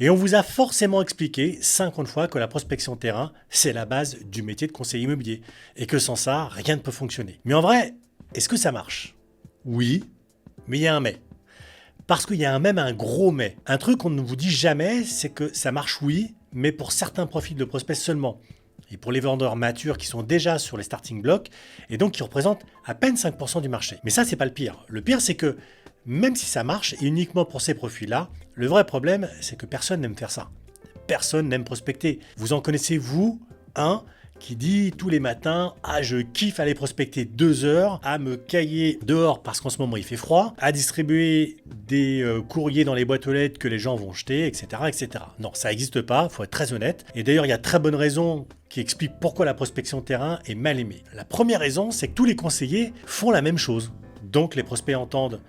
Et on vous a forcément expliqué 50 fois que la prospection terrain, c'est la base du métier de conseiller immobilier. Et que sans ça, rien ne peut fonctionner. Mais en vrai, est-ce que ça marche? Oui, mais il y a un mais. Parce qu'il y a même un gros mais. Un truc qu'on ne vous dit jamais, c'est que ça marche oui, mais pour certains profils de prospects seulement. Et pour les vendeurs matures qui sont déjà sur les starting blocks, et donc qui représentent à peine 5% du marché. Mais ça, c'est pas le pire. Le pire, c'est que même si ça marche, et uniquement pour ces profils-là, le vrai problème, c'est que personne n'aime faire ça. Personne n'aime prospecter. Vous en connaissez, vous, un qui dit tous les matins: ah, je kiffe aller prospecter 2 heures, à me cailler dehors parce qu'en ce moment il fait froid, à distribuer des courriers dans les boîtes aux lettres que les gens vont jeter, etc. etc. Non, ça n'existe pas, faut être très honnête. Et d'ailleurs, il y a très bonne raison qui explique pourquoi la prospection terrain est mal aimée. La première raison, c'est que tous les conseillers font la même chose. Donc les prospects entendent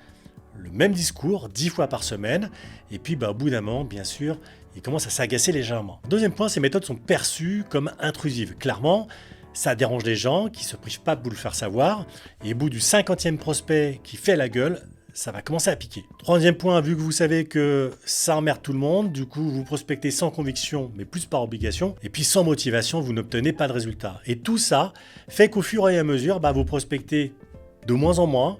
le même discours 10 fois par semaine, et puis au bout d'un moment, bien sûr, ils commencent à s'agacer légèrement. Deuxième point, ces méthodes sont perçues comme intrusives. Clairement, ça dérange les gens qui ne se privent pas de vous le faire savoir, et au bout du 50e prospect qui fait la gueule, ça va commencer à piquer. Troisième point, vu que vous savez que ça emmerde tout le monde, du coup vous prospectez sans conviction, mais plus par obligation, et puis sans motivation, vous n'obtenez pas de résultat. Et tout ça fait qu'au fur et à mesure, vous prospectez de moins en moins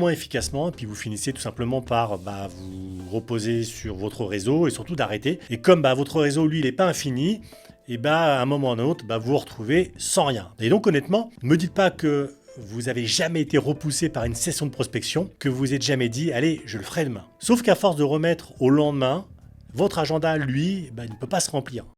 efficacement, et puis vous finissez tout simplement par vous reposer sur votre réseau et surtout d'arrêter. Et comme votre réseau, lui, il n'est pas infini, et à un moment ou à un autre, vous vous retrouvez sans rien. Et donc honnêtement, ne me dites pas que vous avez jamais été repoussé par une session de prospection, que vous vous êtes jamais dit: allez, je le ferai demain. Sauf qu'à force de remettre au lendemain, votre agenda, lui, il ne peut pas se remplir.